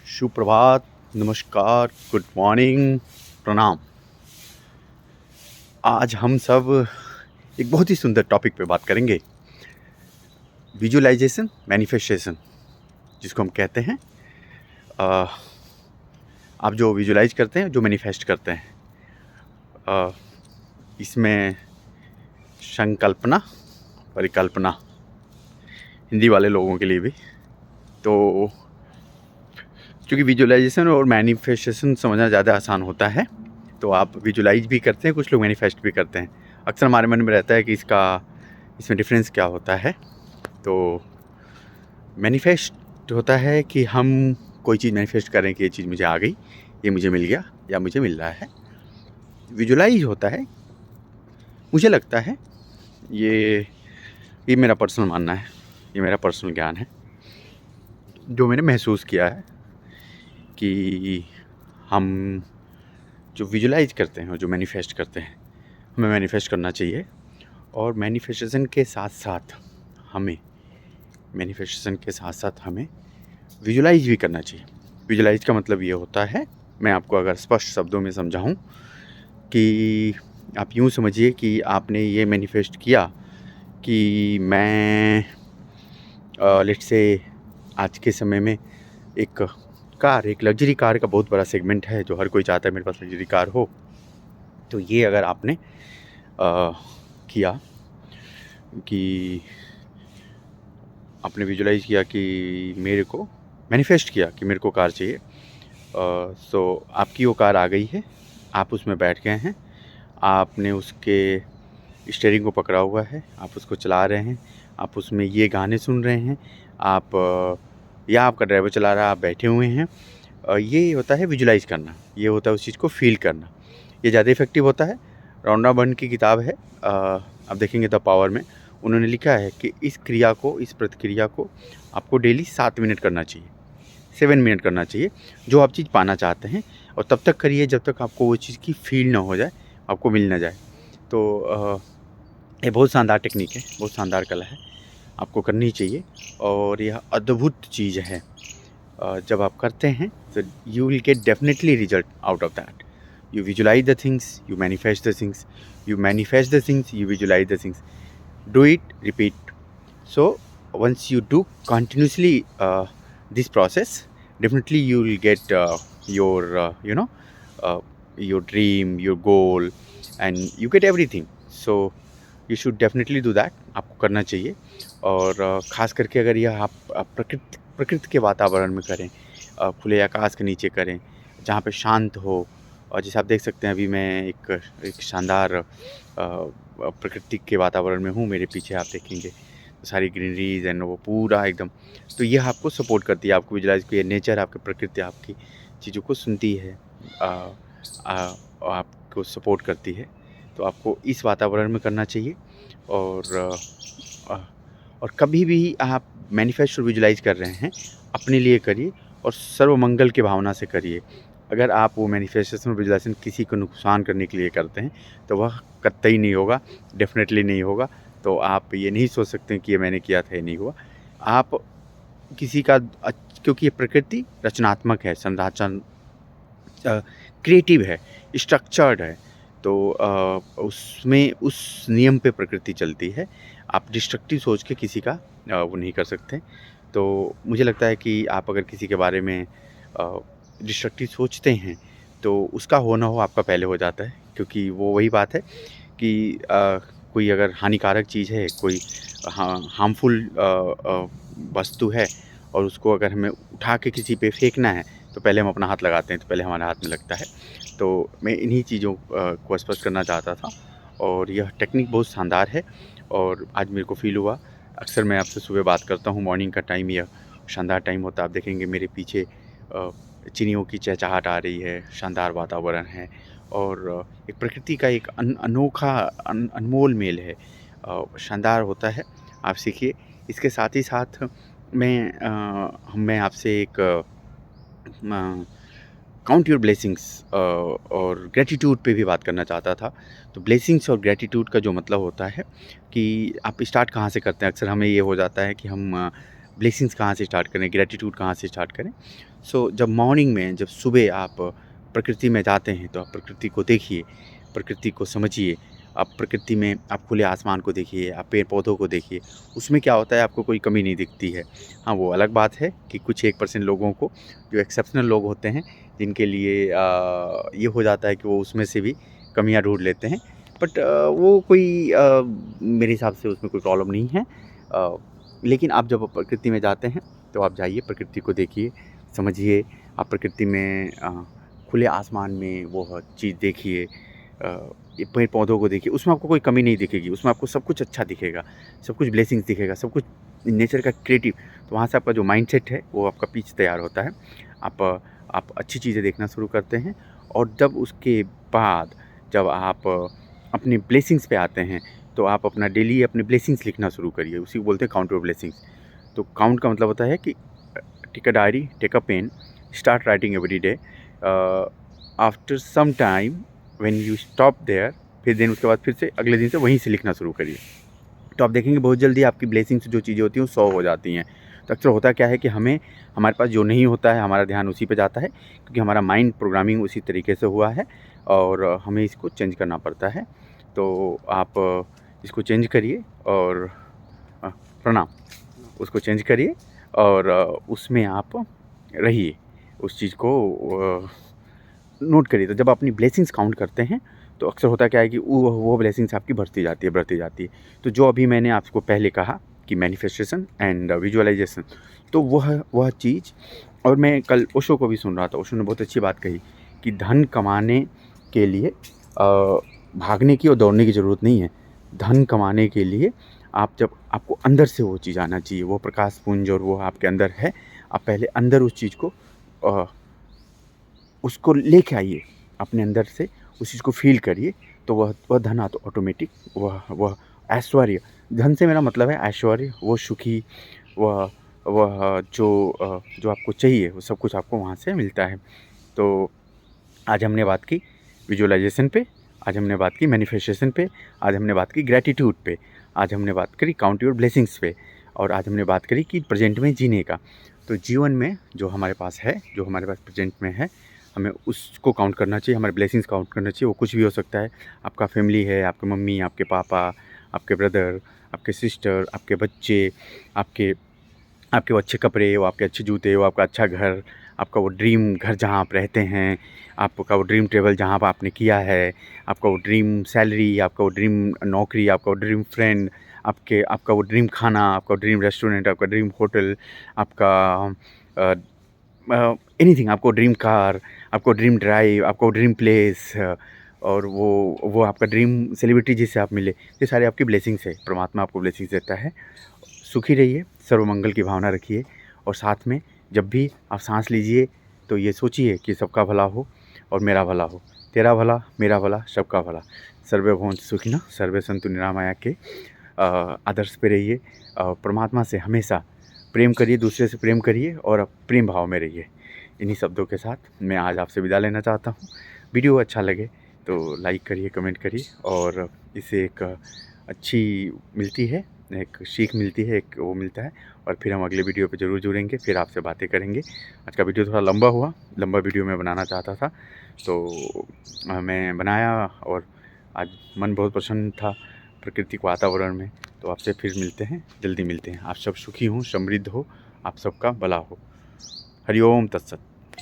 सुप्रभात, नमस्कार, good morning, प्रणाम। आज हम सब एक बहुत ही सुंदर टॉपिक पे बात करेंगे। विजुअलाइजेशन, मैनिफेस्टेशन जिसको हम कहते हैं। आप जो विजुअलाइज करते हैं, जो मैनिफेस्ट करते हैं, इसमें संकल्पना, परिकल्पना, हिंदी वाले लोगों के लिए भी। तो क्योंकि विजुअलाइजेशन और मैनिफेस्टेशन समझना ज़्यादा आसान होता है, तो आप विजुअलाइज भी करते हैं, कुछ लोग मैनिफेस्ट भी करते हैं। अक्सर हमारे मन में रहता है कि इसमें डिफरेंस क्या होता है। तो मैनिफेस्ट होता है कि हम कोई चीज़ मैनिफेस्ट करें कि ये चीज़ मुझे आ गई, ये मुझे मिल गया या मुझे मिल रहा है। विजुअलाइज होता है, मुझे लगता है, ये मेरा पर्सनल मानना है, ये मेरा पर्सनल ज्ञान है, जो मैंने महसूस किया है कि हम जो विजुअलाइज करते हैं और जो मैनिफेस्ट करते हैं, हमें मैनिफेस्ट करना चाहिए। और मैनिफेस्टेशन के साथ साथ हमें विजुअलाइज भी करना चाहिए। विजुअलाइज का मतलब ये होता है, मैं आपको अगर स्पष्ट शब्दों में समझाऊं, कि आप यूँ समझिए कि आपने ये मैनिफेस्ट किया कि मैं लेट्स से आज के समय में एक लग्जरी कार का बहुत बड़ा सेगमेंट है, जो हर कोई चाहता है मेरे पास लग्जरी कार हो। तो ये अगर आपने किया कि आपने विजुअलाइज किया कि मेरे को मैनिफेस्ट किया कि मेरे को कार चाहिए, सो आपकी वो कार आ गई है, आप उसमें बैठ गए हैं, आपने उसके स्टीयरिंग को पकड़ा हुआ है, आप उसको चला रहे हैं, आप उसमें ये गाने सुन रहे हैं, या आपका ड्राइवर चला रहा है, आप बैठे हुए हैं। ये होता है विजुअलाइज करना, ये होता है उस चीज़ को फील करना। ये ज़्यादा इफेक्टिव होता है। रॉन्डा बर्न की किताब है, आप देखेंगे द पावर में, उन्होंने लिखा है कि इस प्रतिक्रिया को आपको डेली 7 मिनट करना चाहिए, 7 मिनट करना चाहिए, जो आप चीज़ पाना चाहते हैं। और तब तक करिए जब तक आपको वो चीज़ की फील ना हो जाए, आपको मिल ना जाए। तो ये बहुत शानदार टेक्निक है, बहुत शानदार कला है, आपको करनी चाहिए। और यह अद्भुत चीज़ है। जब आप करते हैं तो you will get definitely result out of that. You visualize the things, you manifest the things, you manifest the things, you visualize the things. Do it, repeat. So once you do continuously this process, definitely you will get your dream, your goal, and you get everything. So you should definitely do that. आपको करना चाहिए। और ख़ास करके अगर यह आप प्रकृति के वातावरण में करें, खुले आकाश के नीचे करें, जहाँ पे शांत हो। और जैसे आप देख सकते हैं, अभी मैं एक शानदार प्रकृति के वातावरण में हूँ। मेरे पीछे आप देखेंगे तो सारी ग्रीनरीज एंड वो पूरा एकदम, तो ये आपको सपोर्ट करती है, आपको विजुअलाइज की नेचर, आपकी प्रकृति आपकी चीज़ों को सुनती है, आपको सपोर्ट करती है। तो आपको इस वातावरण में करना चाहिए। और कभी भी आप मैनिफेस्ट और विजुअलाइज कर रहे हैं, अपने लिए करिए और सर्वमंगल की भावना से करिए। अगर आप वो मैनिफेस्टेशन और विजुअलाइजेशन किसी को नुकसान करने के लिए करते हैं, तो वह कतई नहीं होगा, डेफिनेटली नहीं होगा। तो आप ये नहीं सोच सकते कि ये मैंने किया था, ये नहीं हुआ। आप किसी का, क्योंकि ये प्रकृति रचनात्मक है, क्रिएटिव है, स्ट्रक्चर्ड है, तो उसमें उस नियम पे प्रकृति चलती है। आप डिस्ट्रक्टिव सोच के किसी का वो नहीं कर सकते। तो मुझे लगता है कि आप अगर किसी के बारे में डिस्ट्रक्टिव सोचते हैं, तो उसका हो ना हो आपका पहले हो जाता है। क्योंकि वो वही बात है कि कोई अगर हानिकारक चीज़ है, कोई हार्मफुल वस्तु है, और उसको अगर हमें उठा के किसी पे फेंकना है, तो पहले हम अपना हाथ लगाते हैं, तो पहले हमारे हाथ में लगता है। तो मैं इन्हीं चीज़ों को स्पष्ट करना चाहता था। और यह टेक्निक बहुत शानदार है, और आज मेरे को फ़ील हुआ। अक्सर मैं आपसे सुबह बात करता हूँ, मॉर्निंग का टाइम यह शानदार टाइम होता है। आप देखेंगे मेरे पीछे चिड़ियों की चहचहाट आ रही है, शानदार वातावरण है, और एक प्रकृति का एक अनोखा अनमोल मेल है, शानदार होता है। आप सीखिए। इसके साथ ही साथ मैं आपसे एक काउंट योर ब्लेसिंग्स और ग्रेटिट्यूड पे भी बात करना चाहता था। तो ब्लेसिंग्स और ग्रेटिट्यूड का जो मतलब होता है कि आप स्टार्ट कहाँ से करते हैं। अक्सर हमें ये हो जाता है कि हम ब्लेसिंग्स कहाँ से स्टार्ट करें, ग्रैटिट्यूड कहाँ से स्टार्ट करें। सो जब मॉर्निंग में, जब सुबह आप प्रकृति में जाते हैं तो आप प्रकृति को देखिए, प्रकृति को समझिए। आप प्रकृति में आप खुले आसमान को देखिए, आप पेड़ पौधों को देखिए, उसमें क्या होता है आपको कोई कमी नहीं दिखती है। हाँ, वो अलग बात है कि कुछ 1% लोगों को, जो एक्सेप्शनल लोग होते हैं, जिनके लिए ये हो जाता है कि वो उसमें से भी कमियां ढूंढ लेते हैं। बट वो कोई मेरे हिसाब से उसमें कोई प्रॉब्लम नहीं है। लेकिन आप जब प्रकृति में जाते हैं तो आप जाइए, प्रकृति को देखिए, समझिए। आप प्रकृति में खुले आसमान में वो चीज़ देखिए, ये पेड़ पौधों को देखिए, उसमें आपको कोई कमी नहीं दिखेगी, उसमें आपको सब कुछ अच्छा दिखेगा, सब कुछ ब्लेसिंग्स दिखेगा, सब कुछ नेचर का क्रिएटिव। तो वहाँ से आपका जो माइंडसेट है वो आपका पीछे तैयार होता है। आप अच्छी चीज़ें देखना शुरू करते हैं। और जब उसके बाद जब आप अपने ब्लेसिंग्स पे आते हैं तो आप अपना डेली अपने ब्लेसिंग्स लिखना शुरू करिए। उसी को बोलते हैं काउंट योर ब्लेसिंग्स। तो काउंट का मतलब होता है कि take a diary, take a pen, start writing every day. After some time when you stop there, फिर दिन उसके बाद फिर से अगले दिन से वहीं से लिखना शुरू करिए। तो आप देखेंगे बहुत जल्दी आपकी ब्लेसिंग्स जो चीज़ें होती हैं वो 100 हो जाती हैं। तो अक्सर होता क्या है कि हमारे पास जो नहीं होता है हमारा ध्यान उसी पे जाता है, क्योंकि हमारा माइंड प्रोग्रामिंग उसी तरीके से हुआ है और हमें इसको चेंज करना पड़ता है। तो आप इसको चेंज करिए और प्रणाम, उसको चेंज करिए और उसमें आप रहिए, उस चीज़ को नोट करिए। तो जब अपनी ब्लेसिंग्स काउंट करते हैं तो अक्सर होता क्या है कि वो ब्लेसिंग्स आपकी बढ़ती जाती है। तो जो अभी मैंने आपको पहले कहा कि मैनिफेस्टेशन एंड विजुअलाइजेशन, तो वह चीज़। और मैं कल ओशो को भी सुन रहा था, ओशो ने बहुत अच्छी बात कही कि धन कमाने के लिए भागने की और दौड़ने की ज़रूरत नहीं है। धन कमाने के लिए आपको अंदर से वो चीज़ आना चाहिए, वो प्रकाश पुंज, और वो आपके अंदर है। आप पहले अंदर उस चीज़ को उसको लेके आइए, अपने अंदर से उस चीज़ को फील करिए। तो वह धन ऑटोमेटिक, वह ऐश्वर्य, धन से मेरा मतलब है ऐश्वर्य, वो सुखी, वह जो आपको चाहिए वो सब कुछ आपको वहाँ से मिलता है। तो आज हमने बात की विजुअलाइजेशन पे, आज हमने बात की मैनिफेस्टेशन पे, आज हमने बात की ग्रैटिट्यूड पे, आज हमने बात करी काउंट योर ब्लेसिंग्स पे, और आज हमने बात करी कि प्रेजेंट में जीने का। तो जीवन में जो हमारे पास है, जो हमारे पास प्रेजेंट में है, हमें उसको काउंट करना चाहिए, हमारे ब्लेसिंग्स काउंट करना चाहिए। वो कुछ भी हो सकता है, आपका फैमिली है, आपके मम्मी, आपके पापा, आपके ब्रदर, आपके सिस्टर, आपके बच्चे, आपके वो अच्छे कपड़े, वो आपके अच्छे जूते, वो आपका अच्छा घर, आपका वो ड्रीम घर जहाँ आप रहते हैं, आपका वो ड्रीम ट्रेवल जहाँ पर आपने किया है, आपका वो ड्रीम सैलरी, आपका वो ड्रीम नौकरी, आपका वो ड्रीम फ्रेंड, आपका वो ड्रीम खाना, आपका ड्रीम रेस्टोरेंट, आपका ड्रीम होटल, आपका एनीथिंग, आपको ड्रीम कार, आपको ड्रीम ड्राइव, आपको ड्रीम प्लेस, और वो आपका ड्रीम सेलिब्रिटी जिससे आप मिले, ये सारे आपकी ब्लेसिंग्स है। परमात्मा आपको ब्लेसिंग्स देता है। सुखी रहिए, सर्वमंगल की भावना रखिए, और साथ में जब भी आप सांस लीजिए तो ये सोचिए कि सबका भला हो और मेरा भला हो, तेरा भला, मेरा भला, सबका भला। सर्वे भवन्तु सुखिनः, सर्वे सन्तु निरामया के आदर्श पे रहिए। परमात्मा से हमेशा प्रेम करिए, दूसरे से प्रेम करिए और प्रेम भाव में रहिए। इन्हीं शब्दों के साथ मैं आज आपसे विदा लेना चाहता हूँ। वीडियो अच्छा लगे तो लाइक करिए, कमेंट करिए, और इससे एक अच्छी मिलती है, एक सीख मिलती है, एक वो मिलता है। और फिर हम अगले वीडियो पे ज़रूर जुड़ेंगे, फिर आपसे बातें करेंगे। आज का वीडियो थोड़ा लंबा हुआ, लंबा वीडियो मैं बनाना चाहता था तो मैं बनाया, और आज मन बहुत प्रसन्न था प्राकृतिक वातावरण में। तो आपसे फिर मिलते हैं, जल्दी मिलते हैं। आप सब सुखी हों, समृद्ध हो, आप सबका भला हो। हरि ओम तत्सत।